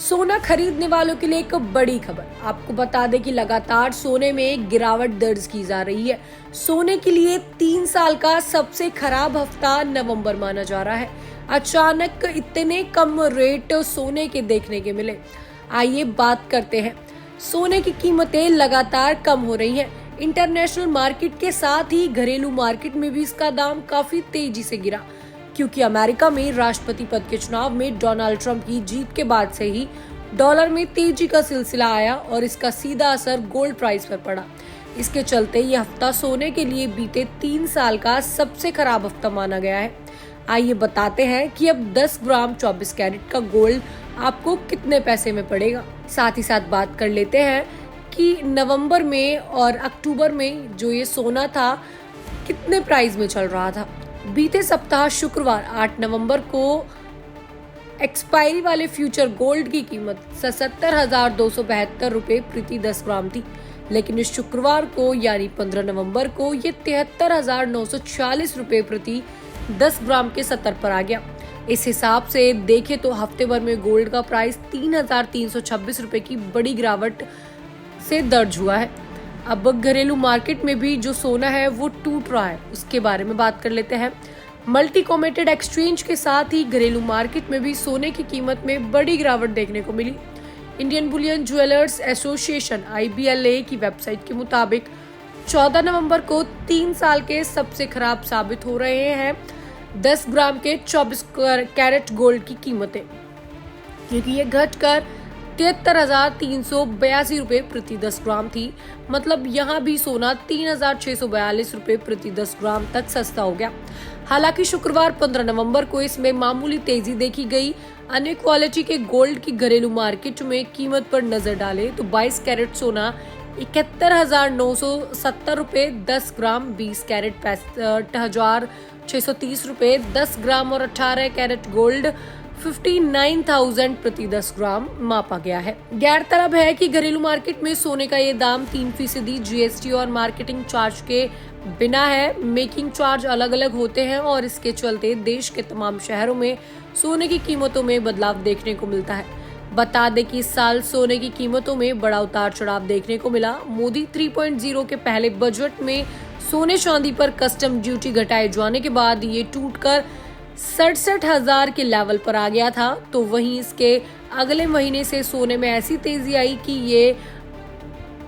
सोना खरीदने वालों के लिए एक बड़ी खबर। आपको बता दें कि लगातार सोने में गिरावट दर्ज की जा रही है। सोने के लिए 3 साल का सबसे खराब हफ्ता नवंबर माना जा रहा है। अचानक इतने कम रेट सोने के देखने के मिले। आइए बात करते हैं। सोने की कीमतें लगातार कम हो रही हैं। इंटरनेशनल मार्केट के साथ ही घरेलू मार्केट में भी इसका दाम काफी तेजी से गिरा, क्योंकि अमेरिका में राष्ट्रपति पद के चुनाव में डोनाल्ड ट्रंप की जीत के बाद से ही डॉलर में तेजी का सिलसिला आया और इसका सीधा असर गोल्ड प्राइस पर पड़ा। इसके चलते ये हफ्ता सोने के लिए बीते 3 साल का सबसे खराब हफ्ता माना गया है। आइए बताते हैं कि अब 10 ग्राम 24 कैरेट का गोल्ड आपको कितने पैसे में पड़ेगा। साथ ही साथ बात कर लेते हैं कि नवंबर में और अक्टूबर में जो ये सोना था कितने प्राइस में चल रहा था। बीते सप्ताह शुक्रवार 8 नवंबर को एक्सपायरी वाले फ्यूचर गोल्ड की कीमत 77,272 रुपए प्रति 10 ग्राम थी, लेकिन इस शुक्रवार को यानी 15 नवंबर को ये 73,946 रुपए प्रति 10 ग्राम के स्तर पर आ गया। इस हिसाब से देखें तो हफ्ते भर में गोल्ड का प्राइस 3,326 रुपए की बड़ी गिरावट से दर्ज हुआ है। अब घरेलू मार्केट में भी जो सोना है वो टूट रहा है, उसके बारे में बात कर लेते हैं। मल्टी कमोडिटी एक्सचेंज के साथ ही घरेलू मार्केट में भी सोने की कीमत में बड़ी गिरावट देखने को मिली। Indian bullion jewellers association (IBLA) की वेबसाइट के मुताबिक 14 नवंबर को 3 साल के सबसे खराब साबित हो रहे हैं 10 ग्राम के 24 कैरेट गोल्ड की कीमतें, क्योंकि ये घटकर 73,382 रुपए प्रति 10 ग्राम थी। मतलब यहाँ भी सोना 3,642 रुपए प्रति 10 ग्राम तक सस्ता हो गया। हालांकि शुक्रवार 15 नवंबर को इसमें मामूली तेजी देखी गई। अन्य क्वालिटी के गोल्ड की घरेलू मार्केट में कीमत पर नजर डालें तो 22 कैरेट सोना 71,970 रुपए 10 ग्राम, 20 कैरेट 65,630 रुपए 10 ग्राम और 18 कैरेट गोल्ड 59,000 प्रति 10 ग्राम मापा गया है। गौरतलब है कि घरेलू मार्केट में सोने का ये दाम 3% GST और मार्केटिंग चार्ज के बिना है। मेकिंग चार्ज अलग अलग होते हैं और इसके चलते देश के तमाम शहरों में सोने की कीमतों में बदलाव देखने को मिलता है। बता दें कि इस साल सोने की कीमतों में बड़ा उतार चढ़ाव देखने को मिला। मोदी 3.0 के पहले बजट में सोने चांदी पर कस्टम ड्यूटी घटाए जाने के बाद ये टूटकर 67,000 के लेवल पर आ गया था। तो वहीं इसके अगले महीने से सोने में ऐसी तेजी आई कि ये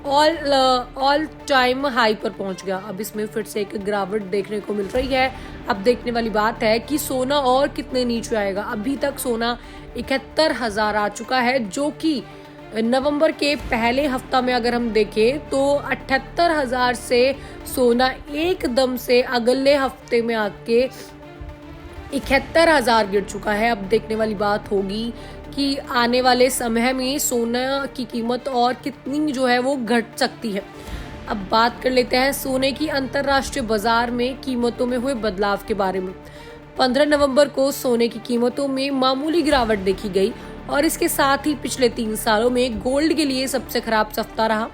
ऑल टाइम हाई पर पहुंच गया। अब इसमें फिर से एक गिरावट देखने को मिल रही है। अब देखने वाली बात है कि सोना और कितने नीचे आएगा। अभी तक सोना 71,000 आ चुका है, जो कि नवंबर के पहले हफ्ता में अगर हम देखें तो 78,000 से सोना एकदम से अगले हफ्ते में आके 71,000 गिर चुका है। अब देखने वाली बात होगी कि आने वाले समय में सोना की कीमत और कितनी जो है वो घट सकती है। अब बात कर लेते हैं सोने की अंतर्राष्ट्रीय बाजार में कीमतों में हुए बदलाव के बारे में। 15 नवंबर को सोने की कीमतों में मामूली गिरावट देखी गई और इसके साथ ही पिछले 3 सालों में गोल्ड के लिए सबसे खराब हफ्ता रहा।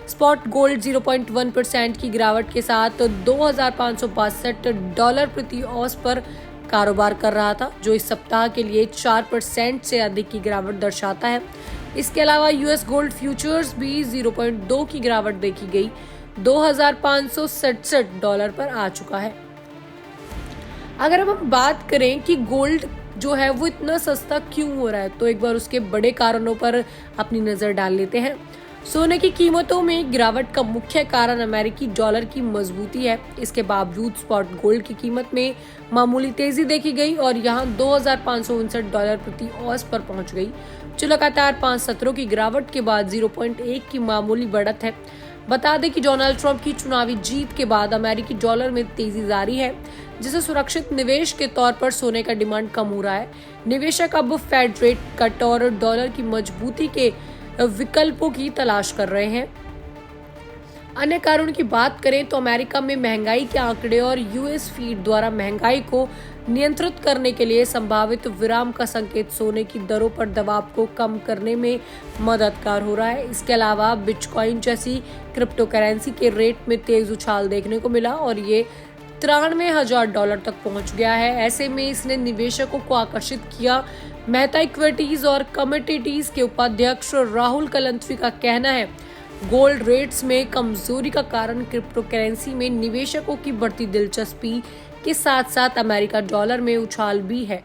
स्पॉट गोल्ड 0.1% की गिरावट के साथ $2,562 प्रति औंस पर कारोबार कर रहा था, जो इस सप्ताह के लिए 4% से अधिक की गिरावट दर्शाता है। इसके अलावा US गोल्ड फ्यूचर्स भी 0.2 की गिरावट देखी गई, $2,567 पर आ चुका है। अगर अब हम बात करें कि गोल्ड जो है वो इतना सस्ता क्यों हो रहा है, तो एक बार उसके बड़े कारणों पर अपनी नजर डाल लेते हैं। सोने की कीमतों में गिरावट का मुख्य कारण अमेरिकी डॉलर की मजबूती है। इसके बावजूद स्पॉट गोल्ड की कीमत में मामूली तेजी देखी गई और यहां $2,559 प्रति औंस पर पहुंच गई, जो लगातार 5 सत्रों की गिरावट के बाद 0.1 की मामूली बढ़त है। बता दें कि डोनाल्ड ट्रंप की चुनावी जीत के बाद अमेरिकी डॉलर में तेजी जारी है, जिसे सुरक्षित निवेश के तौर पर सोने का डिमांड कम हो रहा है। निवेशक अब फेड रेट कट और डॉलर की मजबूती के विकल्पों की तलाश कर रहे हैं। अन्य कारणों की बात करें तो अमेरिका में महंगाई के आंकड़े और US फीड द्वारा महंगाई को नियंत्रित करने के लिए संभावित विराम का संकेत सोने की दरों पर दबाव को कम करने में मददगार हो रहा है। इसके अलावा बिटकॉइन जैसी क्रिप्टो करेंसी के रेट में तेज उछाल देखने को मिला और ये $93,000 तक पहुंच गया है। ऐसे में इसने निवेशकों को आकर्षित किया, मेहता इक्विटीज और कमोडिटीज के उपाध्यक्ष राहुल कलंतरी का कहना है, गोल्ड रेट्स में कमजोरी का कारण क्रिप्टो करेंसी में निवेशकों की बढ़ती दिलचस्पी के साथ साथ अमेरिका डॉलर में उछाल भी है।